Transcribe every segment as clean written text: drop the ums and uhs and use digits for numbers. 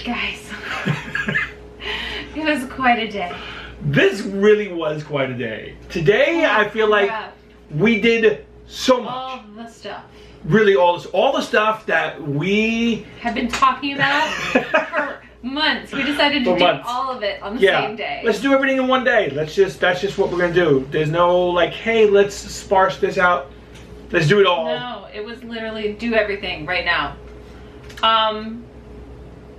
Guys, it was quite a day. This really was quite a day. Today, I feel like we did so much. All the stuff. Really, all the stuff that we have been talking about for months. We decided to do all of it on the same day. Let's do everything in one day. That's just what we're gonna do. There's no like, hey, let's sparse this out. Let's do it all. No, it was literally do everything right now.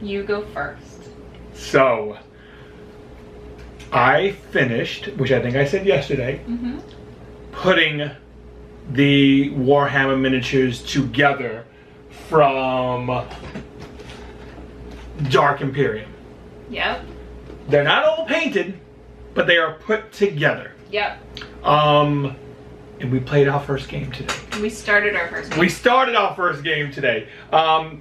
You go first. So, I finished, which I think I said yesterday, putting the Warhammer miniatures together from Dark Imperium. Yep. They're not all painted, but they are put together. Yep. And we played our first game today. We started our first game. We started our first game today.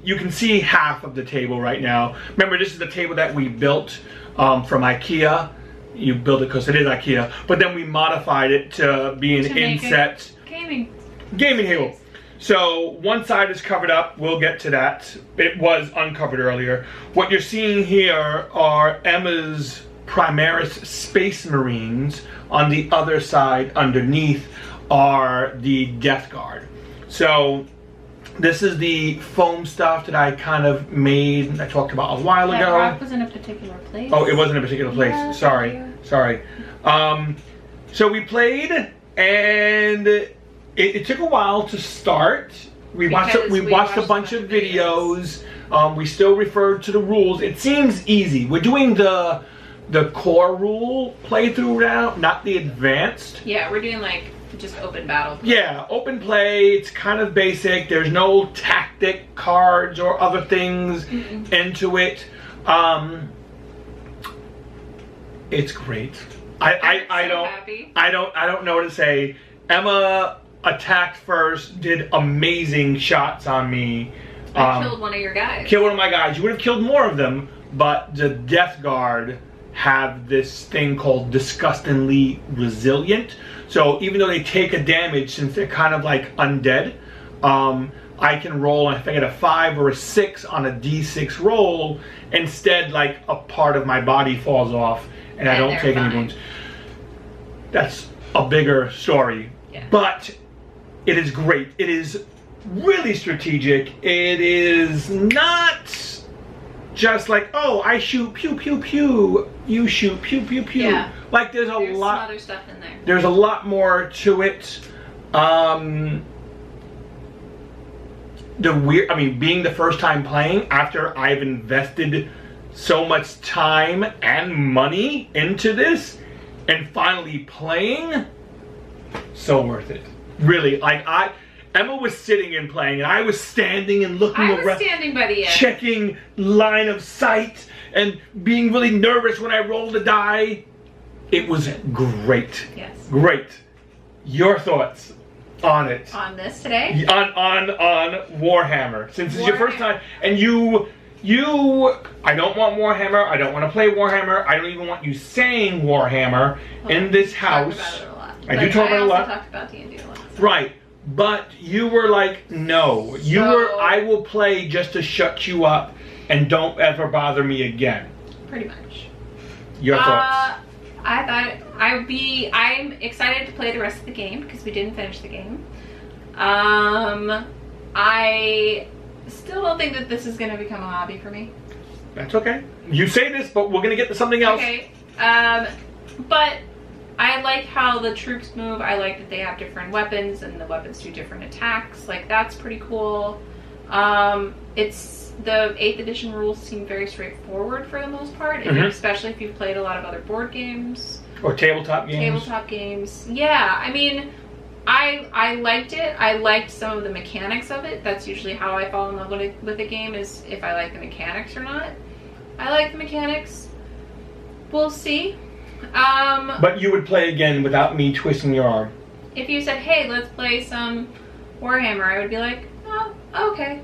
You can see half of the table right now. Remember, this is the table that we built from IKEA. You build it because it is IKEA, but then we modified it to be an inset gaming table. So one side is covered up. We'll get to that. It was uncovered earlier. What you're seeing here are Emma's Primaris Space Marines. On the other side, underneath, are the Death Guard. So this is the foam stuff that I kind of made, I talked about a while ago. That rock was in a particular place. Oh, it was in a particular place. Yeah, sorry. So we played, and it took a while to start. We watched a bunch of videos. We still referred to the rules. It seems easy. We're doing the core rule playthrough now, not the advanced. Yeah, we're doing like just open battle play. Yeah, open play. It's kind of basic. There's no tactic cards or other things into it. It's great. I don't know what to say. Emma attacked first, did amazing shots on me. I killed one of your guys. Killed one of my guys. You would have killed more of them, but the Death Guard have this thing called disgustingly resilient. So even though they take a damage, since they're kind of like undead, I can roll, if I get a 5 or a 6 on a d6 roll, instead like a part of my body falls off and I don't take any wounds. That's a bigger story. Yeah. But it is great. It is really strategic. It is not just like, oh, I shoot pew pew pew, you shoot pew pew pew. Yeah. Like there's lot some other stuff in there. There's a lot more to it. Being the first time playing after I've invested so much time and money into this, and finally playing, so worth it. Really, like Emma was sitting and playing, and I was standing and looking around. I was standing by the edge. Checking line of sight and being really nervous when I rolled a die. It was great. Yes. Great. Your thoughts on it? On this today? On Warhammer. Since it's your first time, and you, I don't want Warhammer. I don't want to play Warhammer. I don't even want you saying Warhammer in this house. I talk about it a lot. I do talk about it a lot. I also talked about D&D a lot. So. Right. But you were like, no. I will play just to shut you up and don't ever bother me again. Pretty much. Your thoughts? I'm excited to play the rest of the game because we didn't finish the game. I still don't think that this is going to become a hobby for me. That's okay. You say this, but we're going to get to something else. Okay. But I like how the troops move. I like that they have different weapons and the weapons do different attacks. Like, that's pretty cool. The 8th edition rules seem very straightforward for the most part, especially if you've played a lot of other board games. Or tabletop games. Tabletop games. Yeah, I mean, I liked it. I liked some of the mechanics of it. That's usually how I fall in love with a game, is if I like the mechanics or not. I like the mechanics. We'll see. But you would play again without me twisting your arm. If you said, hey, let's play some Warhammer, I would be like, oh, okay.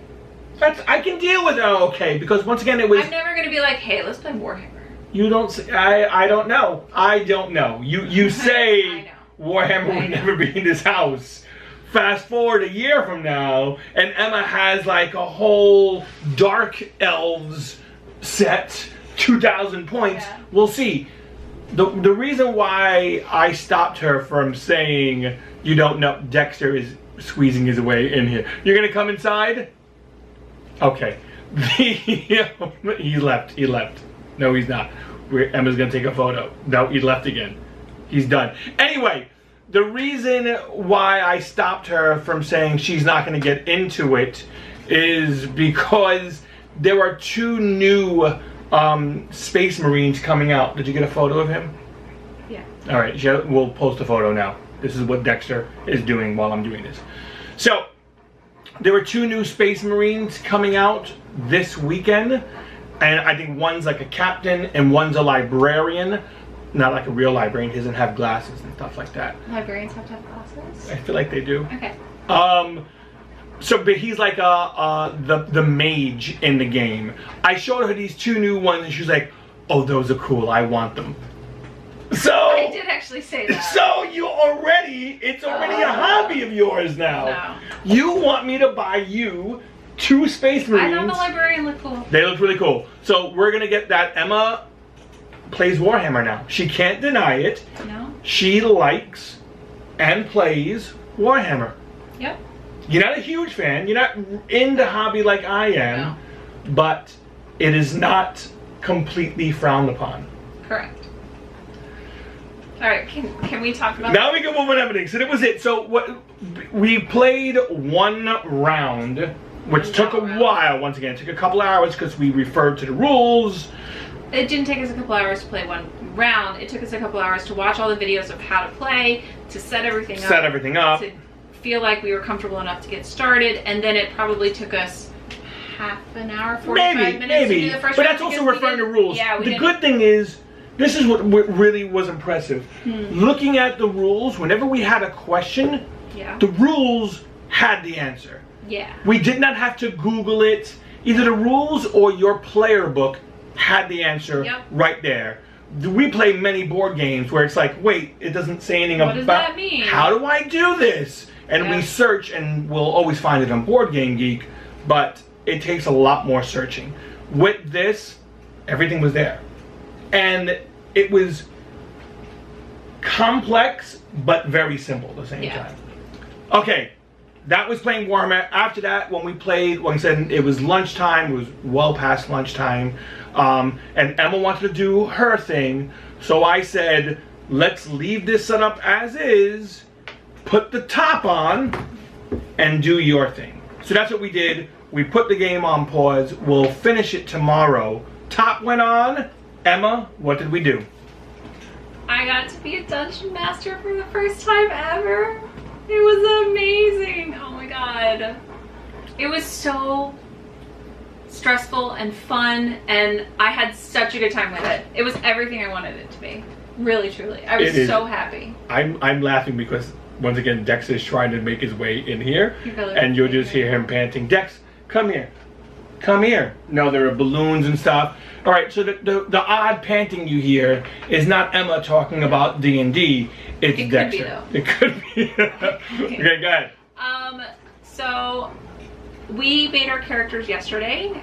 I can deal with okay, because once again it was... I'm never going to be like, hey, let's play Warhammer. You don't say, I don't know. I don't know. You say I know. Warhammer would never be in this house. Fast forward a year from now, and Emma has like a whole Dark Elves set, 2,000 points. Yeah. We'll see. The reason why I stopped her from saying you don't know, Dexter is squeezing his way in here. You're gonna come inside? Okay. He left. No, he's not. Emma's gonna take a photo. No, he left again. He's done. Anyway, the reason why I stopped her from saying she's not gonna get into it is because there are 2 new Space Marines coming out. Did you get a photo of him? Yeah. All right, we'll post a photo now. This is what Dexter is doing while I'm doing this. So, there were 2 new Space Marines coming out this weekend. And I think one's like a captain and one's a librarian. Not like a real librarian. He doesn't have glasses and stuff like that. Librarians have to have glasses? I feel like they do. Okay. But he's like the mage in the game. I showed her these 2 new ones and she was like, oh, those are cool. I want them. So I did actually say that. So it's already a hobby of yours now. No. You want me to buy you 2 Space Marines. I thought the librarian looked cool. They look really cool. So we're gonna get that. Emma plays Warhammer now. She can't deny it. No. She likes and plays Warhammer. Yep. You're not a huge fan. You're not in the hobby like I am. No. But it is not completely frowned upon. Correct. All right, can we talk about Now we can move on to everything. So that was it. So what we played 1 round, which took a while. Once again, it took a couple hours because we referred to the rules. It didn't take us a couple hours to play 1 round. It took us a couple hours to watch all the videos of how to play, to set everything up. To feel like we were comfortable enough to get started, and then it probably took us half an hour, 45 minutes to do the first but round. that's also referring to rules. Yeah, the good thing is, this is what really was impressive. Looking at the rules, whenever we had a question, the rules had the answer. Yeah. We did not have to Google it. Either the rules or your player book had the answer right there. We play many board games where it's like, wait, it doesn't say anything what does that mean? How do I do this? And we search, and we'll always find it on Board Game Geek, but it takes a lot more searching. With this, everything was there. And it was complex, but very simple at the same time. Okay, that was playing Warhammer. After that, when we played, like I said, it was lunchtime. It was well past lunchtime. And Emma wanted to do her thing. So I said, let's leave this set up as is, put the top on, and do your thing. So that's what we did. We put the game on pause. We'll finish it tomorrow. Top went on. Emma, what did we do? I got to be a dungeon master for the first time ever. It was amazing. Oh my god. It was so stressful and fun, and I had such a good time with it. It was everything I wanted it to be. Really, truly. I was so happy. I'm laughing because, once again, Dex is trying to make his way in here, and you'll just hear him panting, Dex, come here. Come here. No, there are balloons and stuff. All right, so the odd panting you hear is not Emma talking about D&D. It's Dexter. It could be, though. It could be. Okay, go ahead. So we made our characters yesterday.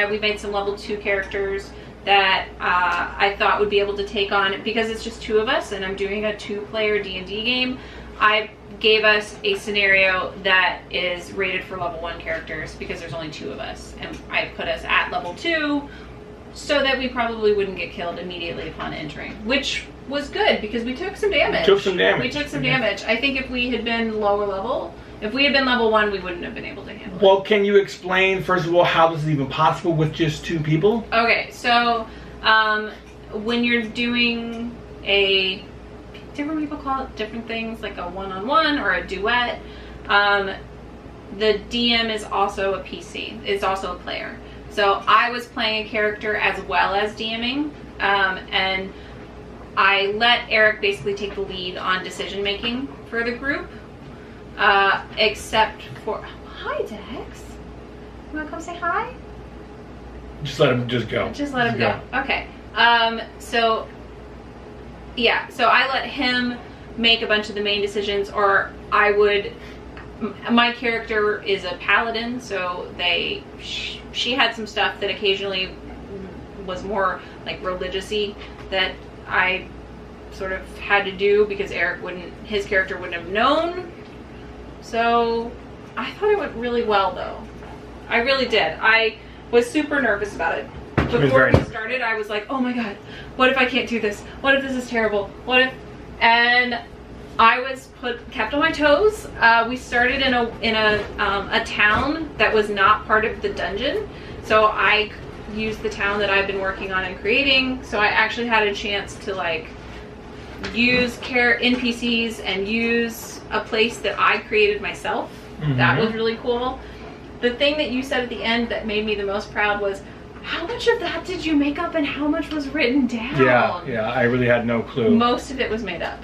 We made some level 2 characters that I thought would be able to take on, because it's just 2 of us and I'm doing a 2-player D&D game. I gave us a scenario that is rated for level 1 characters because there's only 2 of us, and I put us at level 2 so that we probably wouldn't get killed immediately upon entering, which was good because we took some damage. We took some damage. I think if we had been lower level, if we had been level 1, we wouldn't have been able to handle it. Well, can you explain, first of all, how this is even possible with just 2 people? Okay, so when you're doing a, different people call it different things, like a one-on-one or a duet, the DM is also a PC, is also a player. So I was playing a character as well as DMing, and I let Eric basically take the lead on decision making for the group. Except for, hi Dex, you wanna come say hi? Just let him just go. Just let him go. Okay. So yeah, so I let him make a bunch of the main decisions, or I would, my character is a paladin, so she had some stuff that occasionally was more like religious-y that I sort of had to do because his character wouldn't have known. So I thought it went really well though. I really did. I was super nervous about it. Before we started, I was like, oh my god, what if I can't do this? What if this is terrible? What if... And I was kept on my toes. We started in a town that was not part of the dungeon. So I used the town that I've been working on and creating. So I actually had a chance to like use NPCs and use a place that I created myself. That was really cool. The thing that you said at the end that made me the most proud was, how much of that did you make up and how much was written down? Yeah, I really had no clue. Most of it was made up.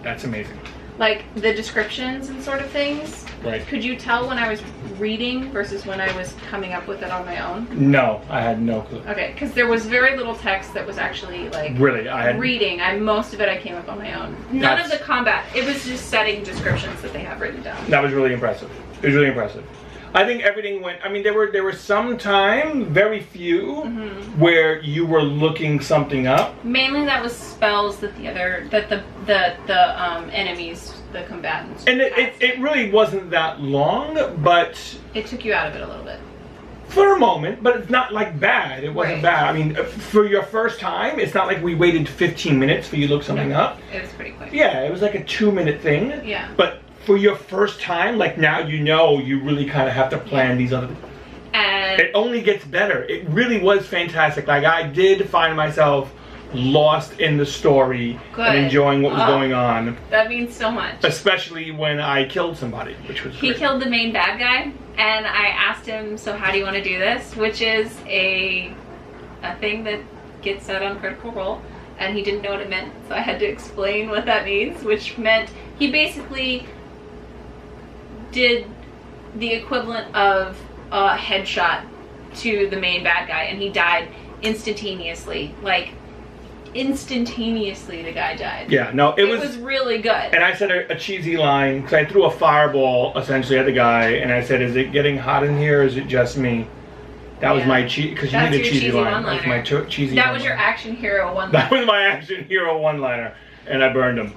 That's amazing. Like the descriptions and sort of things. Right. Could you tell when I was reading versus when I was coming up with it on my own? No, I had no clue. Okay, because there was very little text that was actually like reading. Most of it I came up on my own. None of the combat. It was just setting descriptions that they have written down. That was really impressive. It was really impressive. I think everything went. I mean, there were some time, very few, where you were looking something up. Mainly that was spells that the enemies, the combatants. And it really wasn't that long, but it took you out of it a little bit. For a moment, but it's not like bad. It wasn't bad. I mean, for your first time, it's not like we waited 15 minutes for you to look something up. It was pretty quick. Yeah, it was like a 2-minute thing. Yeah. But for your first time, like now you really kind of have to plan these other things. And it only gets better. It really was fantastic. Like I did find myself lost in the story and enjoying what was going on. That means so much. Especially when I killed somebody, which was great. He killed the main bad guy, and I asked him, so how do you want to do this? Which is a thing that gets said on Critical Role, and he didn't know what it meant, so I had to explain what that means, which meant he basically did the equivalent of a headshot to the main bad guy, and he died instantaneously. Like, instantaneously the guy died. Yeah, no, it was really good. And I said a cheesy line, because I threw a fireball essentially at the guy, and I said, is it getting hot in here, or is it just me? That was my cheesy, because you need a cheesy line. That was my cheesy That was your action hero one-liner. That was my action hero one-liner, and I burned him.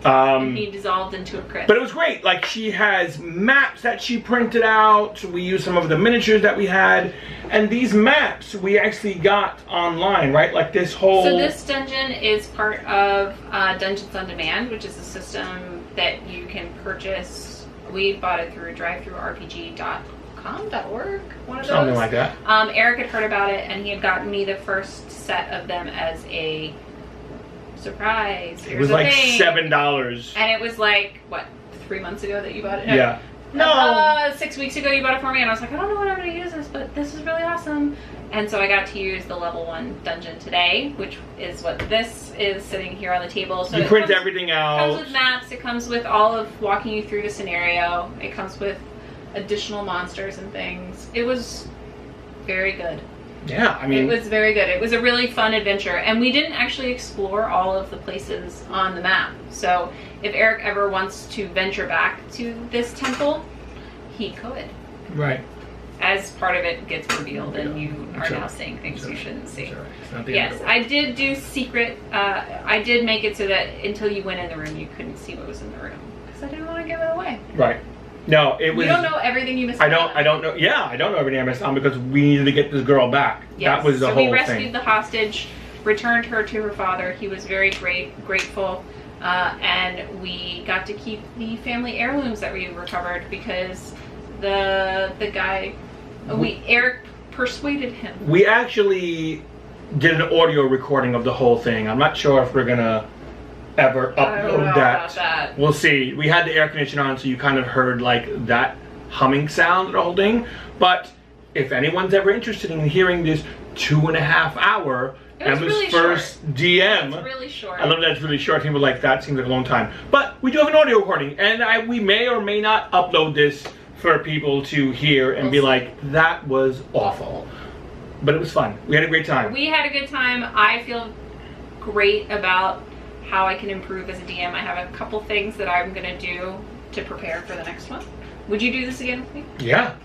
And he dissolved into a crisp. But it was great. Like, she has maps that she printed out. We used some of the miniatures that we had. And these maps we actually got online, right? Like this whole... So this dungeon is part of Dungeons on Demand, which is a system that you can purchase. We bought it through drivethrough-rpg.com.org, one of those. Something like that. Eric had heard about it, and he had gotten me the first set of them as a... surprise. It was like $7. And it was like, what, 3 months ago that you bought it? Yeah. No. 6 weeks ago you bought it for me, and I was like, I don't know what I'm going to use this, but this is really awesome. And so I got to use the level 1 dungeon today, which is what this is sitting here on the table. So you print everything out. It comes with maps. It comes with all of walking you through the scenario. It comes with additional monsters and things. It was very good. Yeah, I mean... It was very good. It was a really fun adventure. And we didn't actually explore all of the places on the map. So if Eric ever wants to venture back to this temple, he could. Right. As part of it gets revealed and you are now saying things you shouldn't see. Yes, I did do secret... I did make it so that until you went in the room, you couldn't see what was in the room. Because I didn't want to give it away. Right. No, it was... You don't know everything you missed I don't know. Yeah, I don't know everything I missed on because we needed to get this girl back. Yes. That was the whole thing. So we rescued the hostage, returned her to her father. He was very grateful. And we got to keep the family heirlooms that we recovered because the guy... Eric persuaded him. We actually did an audio recording of the whole thing. I'm not sure if we're going to ever upload that. We'll see. We had the air conditioner on, so you kind of heard like that humming sound of the whole thing. But if anyone's ever interested in hearing this 2.5 hour Emma's really first short. DM. It's really short. I love that it's really short. People like that seems like a long time. But we do have an audio recording, and we may or may not upload this for people to hear and be like, that was awful. But it was fun. We had a great time. We had a good time. I feel great about how I can improve as a DM. I have a couple things that I'm going to do to prepare for the next one. Would you do this again with me? Yeah.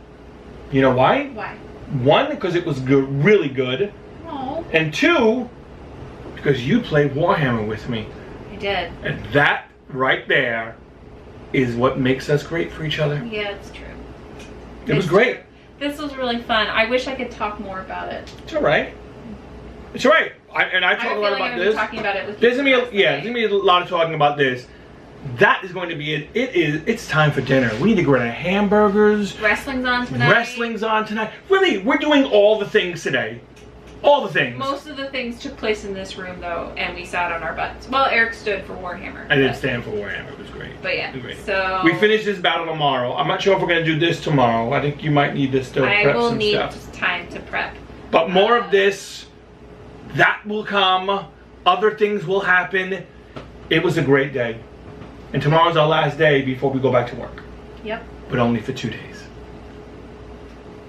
You know why? Why? One, because it was good, really good. Oh. And 2, because you played Warhammer with me. I did. And that right there is what makes us great for each other. Yeah, it's true. It was great. True. This was really fun. I wish I could talk more about it. It's all right. It's all right. I talk a lot about this. Talking about it with there's gonna be a lot of talking about this. That is going to be it. It's time for dinner. We need to get our hamburgers. Wrestling's on tonight. Wrestling's on tonight. Really, we're doing all the things today. All the things. Most of the things took place in this room though, and we sat on our butts. Well, Eric stood for Warhammer. I did stand for Warhammer. It was great. But yeah, great. so we finish this battle tomorrow. I'm not sure if we're going to do this tomorrow. I think you might need this to prep some stuff. I will need just time to prep. But more of this. That will come. Other things will happen. It was a great day. And tomorrow's our last day before we go back to work. Yep. But only for 2 days.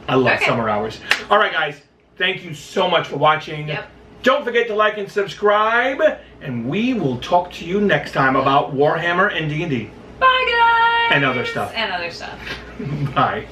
I love summer hours. All right, guys. Thank you so much for watching. Yep. Don't forget to like and subscribe. And we will talk to you next time about Warhammer and D&D. Bye, guys. And other stuff. And other stuff. Bye.